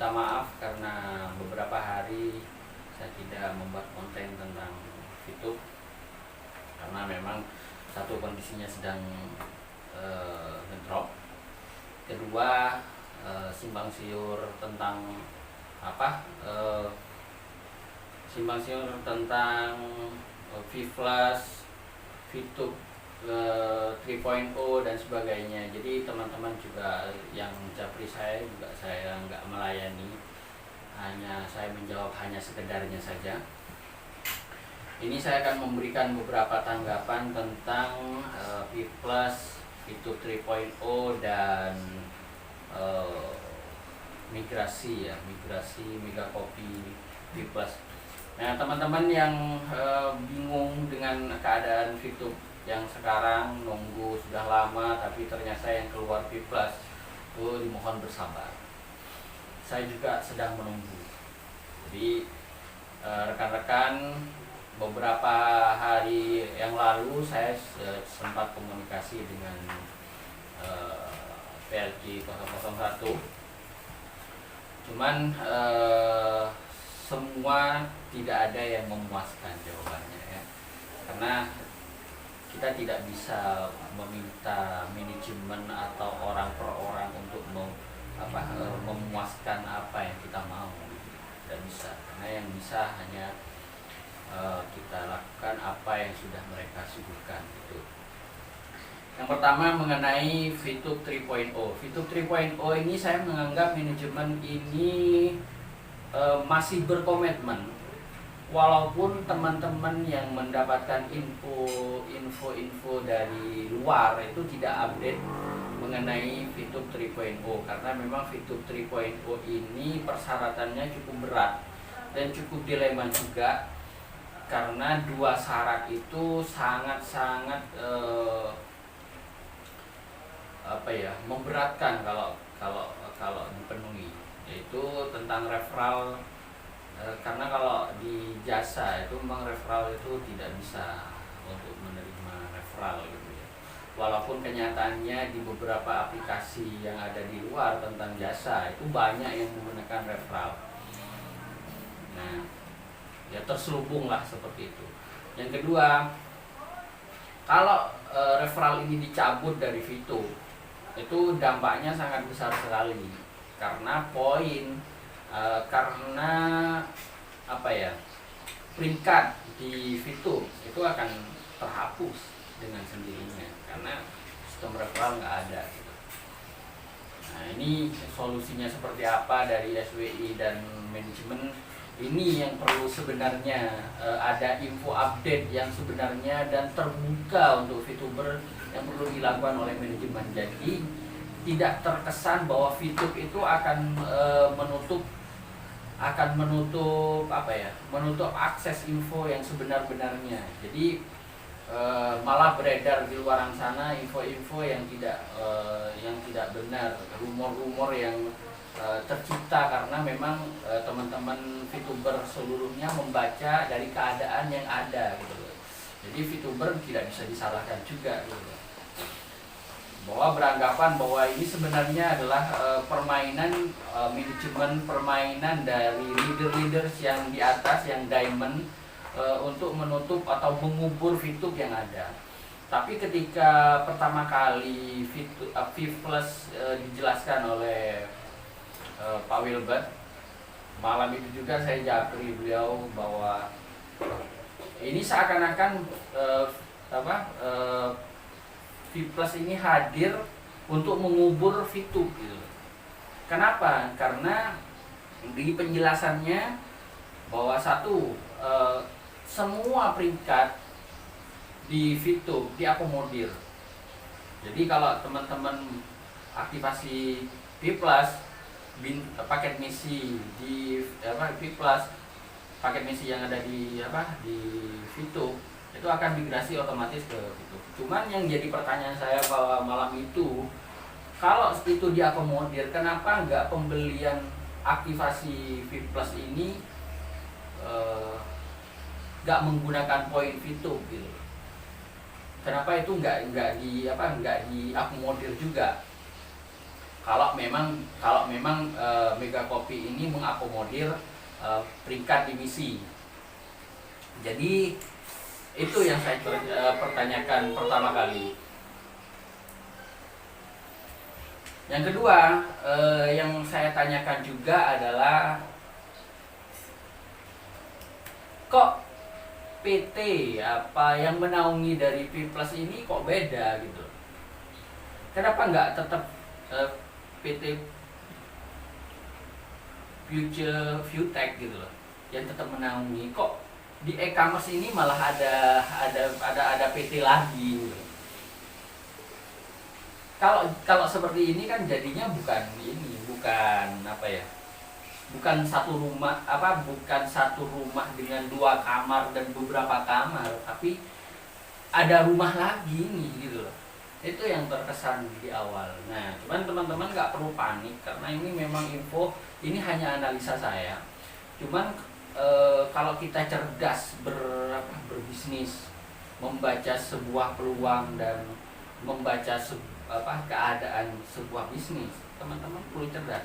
minta maaf karena beberapa hari saya tidak membuat konten tentang YouTube karena memang satu kondisinya sedang ngedrop, kedua simpang siur tentang simpang siur tentang V-Plus, VTube 3.0 dan sebagainya. Jadi teman-teman juga yang japri saya juga saya nggak melayani, hanya saya menjawab hanya sekedarnya saja. Ini saya akan memberikan beberapa tanggapan tentang V-Plus, VTube 3.0 dan migrasi Megacopy V-Plus. Nah, teman-teman yang bingung dengan keadaan VTube yang sekarang nunggu sudah lama tapi ternyata yang keluar V-Plus, dimohon bersabar. Saya juga sedang menunggu. Jadi rekan-rekan, beberapa hari yang lalu saya sempat komunikasi dengan PLG 001. Cuman semua tidak ada yang memuaskan jawabannya ya. Karena kita tidak bisa meminta manajemen atau orang per orang untuk memuaskan apa yang kita mau. Tidak bisa, karena yang bisa hanya kita lakukan apa yang sudah mereka suguhkan gitu. Yang pertama mengenai VTube 3.0. VTube 3.0 ini saya menganggap manajemen ini masih berkomitmen. Walaupun teman-teman yang mendapatkan info dari luar itu tidak update mengenai VTube 3.0, karena memang VTube 3.0 ini persyaratannya cukup berat dan cukup dilema juga, karena dua syarat itu sangat-sangat memberatkan kalau dipenuhi, yaitu tentang referral. Karena kalau di jasa itu memang referral itu tidak bisa untuk menerima referral gitu ya. Walaupun kenyataannya di beberapa aplikasi yang ada di luar tentang jasa itu banyak yang menggunakan referral. Nah, ya terselubung lah seperti itu. Yang kedua, kalau referral ini dicabut dari VTube, itu dampaknya sangat besar sekali, karena peringkat di VTube itu akan terhapus dengan sendirinya karena sistem referral nggak ada gitu. Nah, ini solusinya seperti apa dari SWI dan manajemen, ini yang perlu sebenarnya ada info update yang sebenarnya dan terbuka untuk VTuber yang perlu dilakukan oleh manajemen. Jadi tidak terkesan bahwa VTube itu akan menutup akses info yang sebenar-benarnya. Jadi malah beredar di luar sana info-info yang tidak benar, rumor-rumor yang tercipta karena memang teman-teman VTuber seluruhnya membaca dari keadaan yang ada gitu. Jadi VTuber tidak bisa disalahkan juga gitu. Bahwa beranggapan bahwa ini sebenarnya adalah permainan manajemen, permainan dari leader-leaders yang di atas, yang diamond, untuk menutup atau mengubur VTube yang ada. Tapi ketika pertama kali V-Plus dijelaskan oleh Pak Wilbert, malam itu juga saya japri beliau bahwa ini seakan-akan V-Plus ini hadir untuk mengubur VTube gitu. Kenapa? Karena di penjelasannya bahwa semua peringkat di VTube diakomodir. Jadi kalau teman-teman aktivasi V-Plus, paket misi di V-Plus, paket misi yang ada di VTube itu akan migrasi otomatis ke VTube. Cuman yang jadi pertanyaan saya bahwa malam itu, kalau itu diakomodir, kenapa nggak pembelian aktivasi V-Plus ini nggak menggunakan poin VTube gitu? Kenapa itu nggak diakomodir juga? Kalau memang Mega Copy ini mengakomodir peringkat divisi. Jadi itu yang saya pertanyakan pertama kali. Yang kedua yang saya tanyakan juga adalah, kok PT apa yang menaungi dari V Plus ini kok beda gitu? Kenapa nggak tetap PT Future Viewtech gitu loh yang tetap menaungi? Kok di e-commerce ini malah ada PT lagi gitu? Kalau seperti ini kan jadinya bukan satu rumah dengan 2 kamar dan beberapa kamar, tapi ada rumah lagi nih gitu loh. Itu yang terkesan di awal. Nah, cuman teman-teman nggak perlu panik karena ini memang info, ini hanya analisa saya. Cuman kalau kita cerdas berbisnis, membaca sebuah peluang dan membaca keadaan sebuah bisnis, teman-teman perlu cerdas.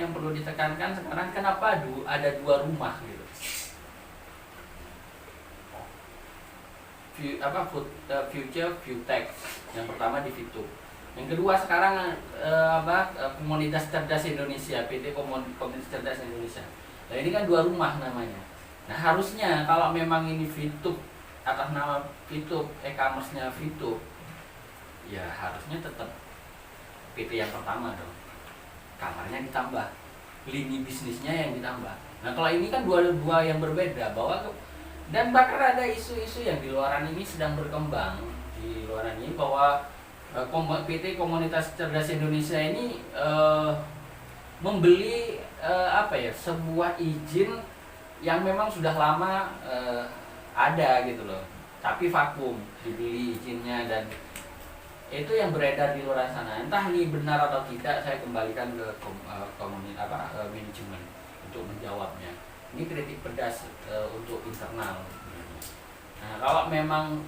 Yang perlu ditekankan sekarang, kenapa ada 2 rumah gitu. Future Viewtech yang pertama di Fitur, yang kedua sekarang Komunitas Cerdas Indonesia, PT Komunitas Cerdas Indonesia. Nah ini kan 2 rumah namanya. Nah harusnya kalau memang ini Fitur atas nama Fitur, e-commerce-nya Fitur, ya harusnya tetap PT yang pertama dong, kamarnya ditambah, lini bisnisnya yang ditambah. Nah kalau ini kan dua yang berbeda, dan bahkan ada isu-isu yang di luaran ini sedang berkembang di luaran ini bahwa PT Komunitas Cerdas Indonesia ini membeli sebuah izin yang memang sudah lama ada gitu loh, tapi vakum dibeli izinnya, dan itu yang beredar di luar sana. Entah ini benar atau tidak, saya kembalikan ke manajemen untuk menjawabnya. Ini kritik pedas untuk internal. Nah, kalau memang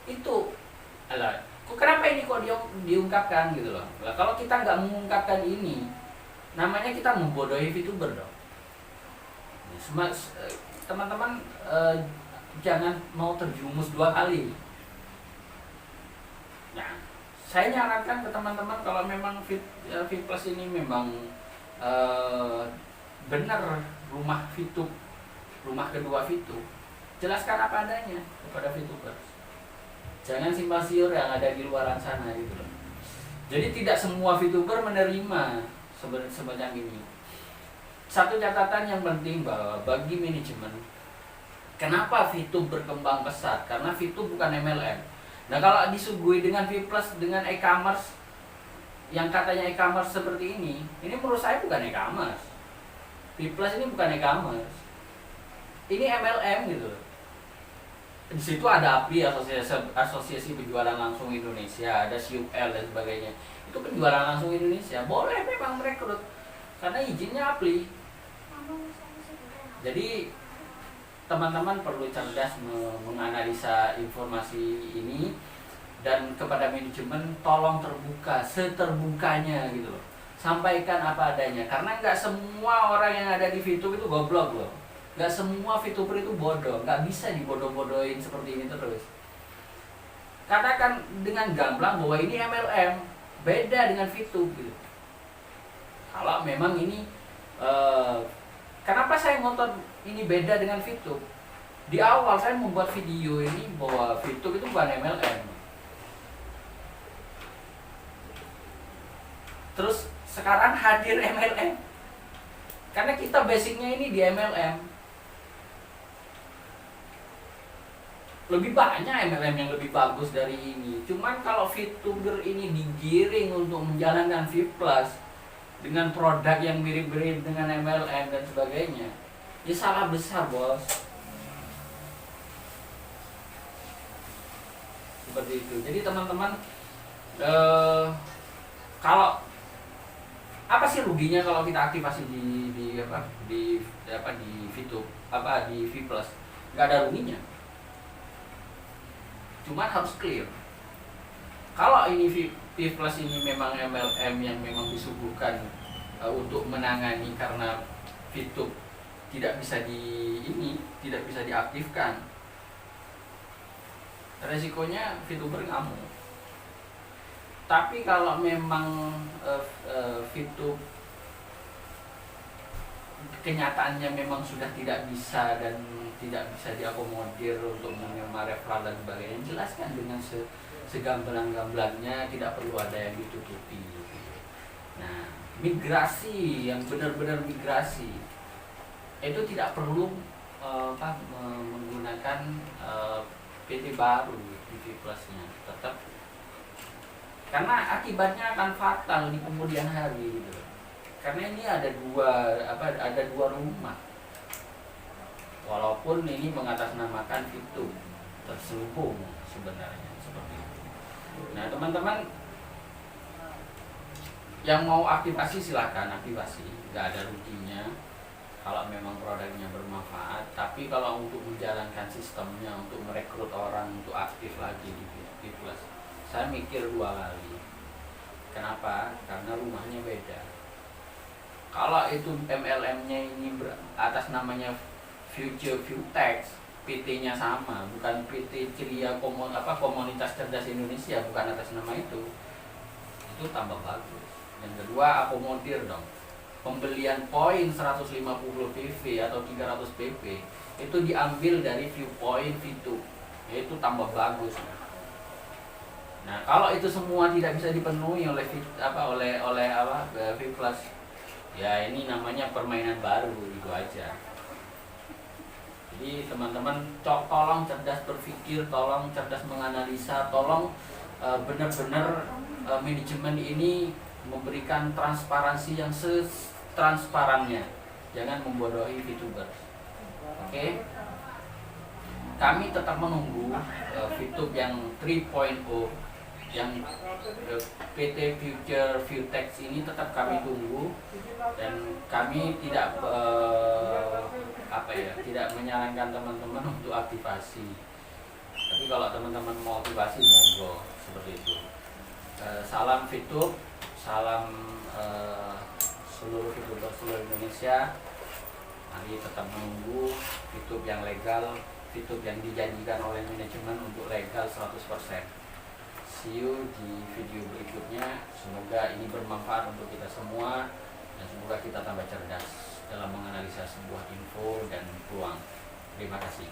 itu, kenapa ini kok diungkapkan gitu loh? Nah, kalau kita nggak mengungkapkan ini, namanya kita membodohi VTuber dong. Teman-teman jangan mau terjumus 2 kali. Nah, saya nyarankan ke teman-teman, kalau memang V Plus ini memang benar rumah Fitur, rumah kedua Fitur, jelaskan apa adanya kepada VTubers. Jangan simpang siur yang ada di luar sana gitu loh. Jadi tidak semua VTuber menerima sebenarnya ini. Satu catatan yang penting bahwa bagi manajemen, kenapa Fitur berkembang pesat? Karena Fitur bukan MLM. Nah kalau disuguhi dengan V Plus, dengan e-commerce yang katanya e-commerce seperti ini menurut saya bukan e-commerce. V Plus ini bukan e-commerce, ini MLM gitu. Di situ ada API, Asosiasi Penjualan Langsung Indonesia, ada CUL dan sebagainya. Itu penjualan langsung Indonesia, boleh memang merekrut karena izinnya API. Jadi teman-teman perlu cerdas menganalisa informasi ini, dan kepada manajemen tolong terbuka seterbukanya gitu loh. Sampaikan apa adanya, karena nggak semua orang yang ada di VTuber itu goblok loh. Nggak semua VTuber itu bodoh, nggak bisa dibodoh-bodohin seperti ini terus. Katakan dengan gamblang bahwa ini MLM, beda dengan VTuber gitu. Kalau memang ini kenapa saya ngotot ini beda dengan VTuber? Di awal saya membuat video ini bahwa VTuber itu bukan MLM. Terus sekarang hadir MLM, karena kita basicnya ini di MLM. Lebih banyak MLM yang lebih bagus dari ini. Cuman kalau VTuber ini digiring untuk menjalankan V Plus dengan produk yang mirip-mirip dengan MLM dan sebagainya, ya salah besar bos. Seperti itu. Jadi teman-teman, kalau apa sih ruginya kalau kita aktifasi di VTuber, di V Plus? Nggak ada ruginya. Cuman harus clear. Kalau ini P Plus ini memang MLM yang memang disuguhkan untuk menangani karena VTube tidak bisa tidak bisa diaktifkan. Resikonya VTuber ngamuk. Tapi kalau memang VTube kenyataannya memang sudah tidak bisa dan tidak bisa diakomodir untuk menerima referral dan sebagainya, jelaskan dengan segamblang-gamblangnya, tidak perlu ada yang ditutupi. Nah, migrasi yang benar-benar migrasi itu tidak perlu menggunakan PT baru TV Plusnya, tetap karena akibatnya akan fatal di kemudian hari gitu. Karena ini ada dua rumah. Walaupun ini mengatasnamakan itu terselubung sebenarnya seperti itu. Nah, teman-teman yang mau aktivasi silahkan aktivasi, nggak ada ruginya kalau memang produknya bermanfaat. Tapi kalau untuk menjalankan sistemnya, untuk merekrut orang untuk aktif lagi di Plus, saya mikir 2 kali. Kenapa? Karena rumahnya beda. Kalau itu MLM-nya ini atas namanya Future Viewtex, PT-nya sama, bukan PT Ceria Komunitas Cerdas Indonesia, bukan atas nama itu tambah bagus. Yang kedua, akomodir dong. Pembelian poin 150 PV atau 300 PP itu diambil dari Viewpoint V2, itu tambah bagus. Nah, kalau itu semua tidak bisa dipenuhi oleh V Plus, ya ini namanya permainan baru, gitu aja. Jadi teman-teman tolong cerdas berpikir, tolong cerdas menganalisa, tolong benar-benar manajemen ini memberikan transparansi yang setransparannya, jangan membodohi VTuber. Oke? Kami tetap menunggu VTube yang 3.0, yang PT Future Viewtex ini tetap kami tunggu, dan kami tidak tidak menyarankan teman-teman untuk aktivasi. Tapi kalau teman-teman mau aktivasi, monggo, seperti itu. Salam VTube, salam seluruh VTuber seluruh Indonesia. Mari tetap menunggu VTube yang legal, VTube yang dijanjikan oleh manajemen untuk legal 100%. See you di video berikutnya. Semoga ini bermanfaat untuk kita semua, dan semoga kita tambah cerdas dalam menganalisa sebuah info dan peluang. Terima kasih.